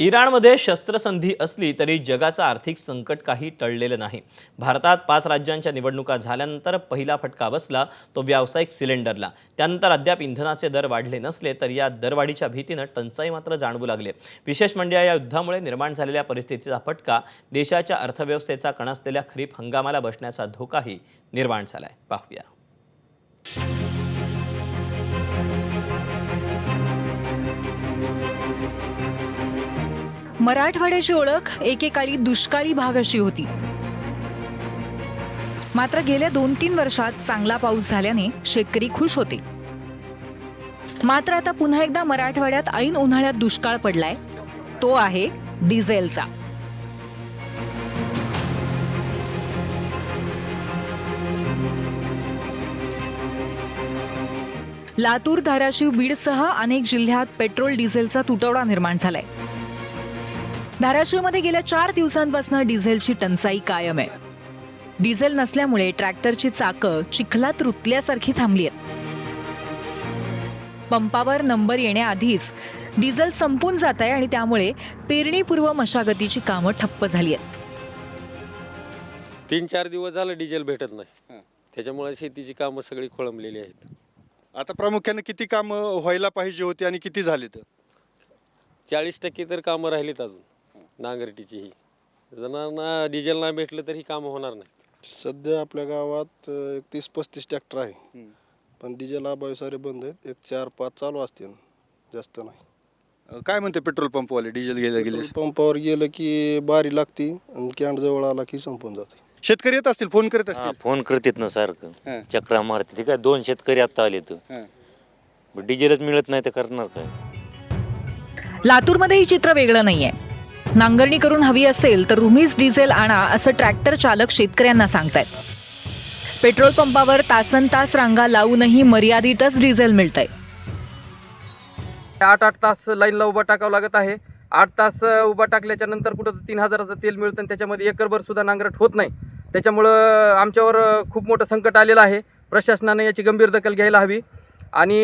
इराणमध्ये शस्त्रसंधी असली तरी जगाचं आर्थिक संकट काही टळलेलं नाही। भारतात 5 राज्यांच्या निवडणुका झाल्यानंतर पहिला फटका बसला तो व्यावसायिक सिलेंडरला। त्यानंतर अद्याप इंधनाचे दर वाढले नसले तरी या दरवाढीच्या भीतीने टंचाई मात्र जाणवू लागली। विशेष म्हणजे या युद्धामुळे निर्माण झालेल्या परिस्थितीचा फटका देशाच्या अर्थव्यवस्थेचा कणसलेल्या खरीप हंगामाला बसण्याचा धोकाही निर्माण झालाय। पाहूया। मराठवाड्याची ओळख एकेकाळी दुष्काळी भाग अशी होती। मात्र गेल्या 2-3 वर्षात चांगला पाऊस झाल्याने शेतकरी खुश होते। मात्र आता पुन्हा एकदा मराठवाड्यात ऐन उन्हाळ्यात दुष्काळ पडलाय, तो आहे डिझेलचा। लातूर, धाराशिव, बीडसह अनेक जिल्ह्यात पेट्रोल डिझेलचा तुटवडा निर्माण झालाय। धाराशिवमध्ये गेल्या 4 दिवसांपासून डिझेलची टंचाई कायम आहे। डिझेल नसल्यामुळे ट्रॅक्टरची चाकं चिखलात रुतल्यासारखी थांबली आहेत। पंपावर नंबर येण्याआधीच डिझेल संपून जात आहे आणि त्यामुळे पेरणीपूर्व मशागतीची कामं ठप्प झाली आहेत। 3-4 दिवस झालं डिझेल भेटत नाही, त्याच्यामुळे शेतीची कामं सगळी खोळंबलेली आहेत। आता प्रामुख्याने किती कामं व्हायला पाहिजे होती आणि किती झाली? तर 40% तर कामं राहिलीत अजून नांगरटीची। ही जणांना डिझेल नाही भेटलं तर ही कामं होणार नाही। सध्या आपल्या गावात 30-35 ट्रॅक्टर आहे, पण डिझेल अभावी सारे बंद आहेत। 1-4-5 चालू असतील, जास्त नाही। काय म्हणते पेट्रोल पंपवाले डिझेल गेले पेट्रोल पंपावर गेलं की बारी लागती आणि कॅन्ड जवळ आला की संपून जाते। शेतकरी येत असतील, फोन करत असतील? फोन करतात ना सारखं, चक्रा मारते। ठीक आहे, 2 शेतकरी आता आले तर डिझेलच मिळत नाही तर करणार काय? लातूरमध्ये हे चित्र वेगळं नाहीये। नांगरणी करून हवी असेल तर तुम्हीच डिझेल आणा असं ट्रॅक्टर चालक शेतकऱ्यांना सांगतायत। पेट्रोल पंपावर तासनतास रांगा लावूनही मर्यादितच डिझेल मिळतंय। 8 तास लाईनला उभा टाकावं लागत आहे। 8 तास उभा टाकल्याच्या नंतर कुठं 3000चं तेल मिळतं आणि त्याच्यामध्ये एकरभर सुद्धा नांगरट होत नाही। त्याच्यामुळं आमच्यावर खूप मोठं संकट आलेलं आहे। प्रशासनाने याची गंभीर दखल घ्यायला हवी आणि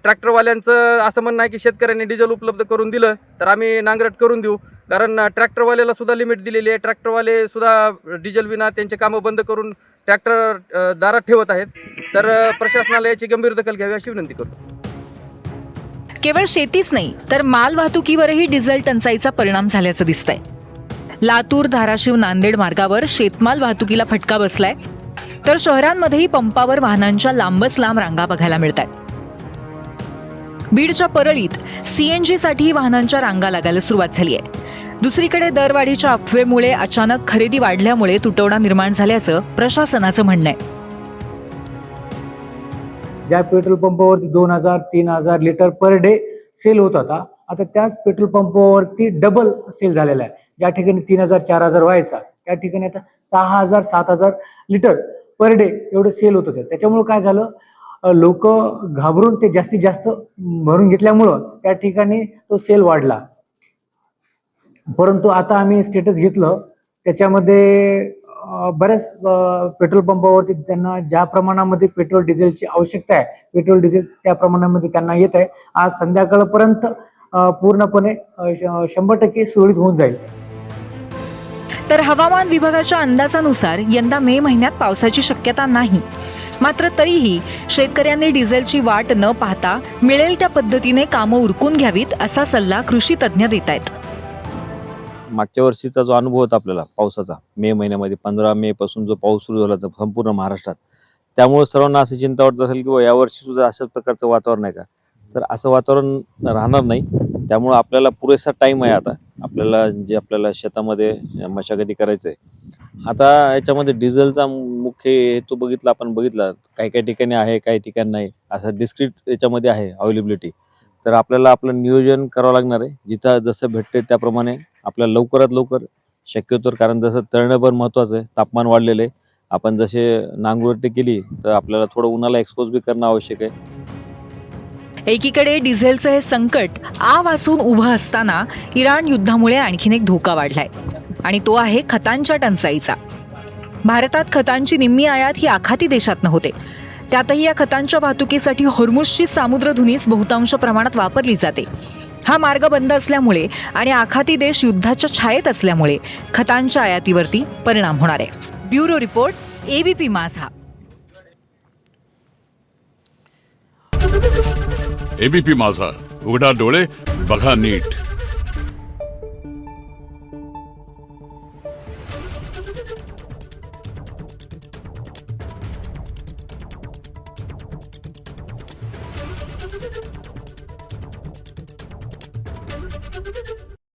ट्रॅक्टरवाल्यांचं असं म्हणणं आहे की शेतकऱ्यांनी डिझेल उपलब्ध करून दिलं तर आम्ही नांगरट करून देऊ, कारण ट्रॅक्टरवाल्याला सुद्धा लिमिट दिलेली आहे। ट्रॅक्टरवाले सुद्धा डिझेल विना त्यांचे कामं बंद करून ट्रॅक्टर दारात ठेवत आहेत। तर प्रशासनाला याची गंभीर दखल घ्यावी अशी विनंती करतो। केवळ शेतीच नाही तर माल वाहतुकीवरही डिझेल टंचाईचा परिणाम झाल्याचं दिसतंय। लातूर, धाराशिव, नांदेड मार्गावर शेतमाल वाहतुकीला फटका बसलाय, तर शहरांमध्येही पंपावर वाहनांच्या लांबच लांब रांगा बघायला मिळतात। बीडच्या परळीत CNG साठी वाहनांच्या रांगा लागायला सुरुवात झाली आहे। दुसरीकडे दरवाढीच्या अफवेमुळे अचानक खरेदी वाढल्यामुळे तुटवडा निर्माण झाल्याचं प्रशासनाचं म्हणणं आहे। ज्या पेट्रोल पंपावरती 2000-3000 लिटर पर डे सेल होत होता, आता त्याच पेट्रोल पंपावरती डबल सेल झालेला आहे। ज्या ठिकाणी 3000-4000 व्हायचा त्या ठिकाणी आता 6000-7000 लिटर पर डे एवढं सेल होत होतं। त्याच्यामुळे काय झालं, लोक घाबरून ते जास्तीत जास्त भरून घेतल्यामुळं त्या ठिकाणी तो सेल वाढला। परंतु आता आम्ही स्टेटस घेतलं, त्याच्यामध्ये बऱ्याच पेट्रोल पंपावरती त्यांना ज्या प्रमाणामध्ये पेट्रोल डिझेलची आवश्यकता आहे, पेट्रोल डिझेल त्या प्रमाणामध्ये त्यांना येत आहे। आज संध्याकाळपर्यंत पूर्णपणे 100% सुरळीत होऊन जाईल। तर हवामान विभागाच्या अंदाजानुसार यंदा मे महिन्यात पावसाची शक्यता नाही। मात्र तरीही शेतकऱ्यांनी डिझेलची वाट न पाहता मिळेल त्या पद्धतीने कामं उरकून घ्यावीत असा सल्ला कृषी तज्ज्ञ देत आहेत। मागच्या वर्षीचा जो अनुभव होता आपल्याला पावसाचा, मे महिन्यामध्ये 15 मे पासून जो पाऊस सुरू झाला संपूर्ण महाराष्ट्रात, त्यामुळे सर्वांना अशी चिंता वाटत असेल की यावर्षी सुद्धा अशाच प्रकारचं वातावरण आहे का? तर असं वातावरण राहणार नाही। त्यामुळे आपल्याला पुरेसा टाईम आहे आता आपल्याला शेतामध्ये मशागती करायचं आहे। आता याच्यामध्ये डिझेलचा मुख्य हेतू आपण बघितला, काही ठिकाणी आहे, काही ठिकाणी नाही, असं डिस्क्रीट याच्यामध्ये आहे अवेलेबिलिटी। तर आपल्याला आपलं नियोजन करावं लागणार आहे, जिथं जसं भेटते त्याप्रमाणे आपल्याला लवकरात लवकर शक्यतो, कारण जसं तळणं पण महत्त्वाचं आहे, तापमान वाढलेलं आहे। आपण जसे नांगरटी केली तर आपल्याला थोडं उन्हाला एक्सपोज बी करणं आवश्यक आहे। एकीकडे डिझेलचं हे संकट आवासून उभं असताना इराण युद्धामुळे आणखीन एक धोका वाढलाय आणि तो आहे खतांच्या टंचाईचा। भारतात खतांची निम्मी आयात ही आखाती देशातनं होते। त्यातही या खतांच्या वाहतुकीसाठी होर्मुझची सामुद्रधुनीच बहुतांश प्रमाणात वापरली जाते। हा मार्ग बंद असल्यामुळे आणि आखाती देश युद्धाच्या छायेत असल्यामुळे खतांच्या आयातीवरती परिणाम होणार आहे. ब्युरो रिपोर्ट, ABP माझा. एबीपी माझा, उघडा डोळे बघा नीट.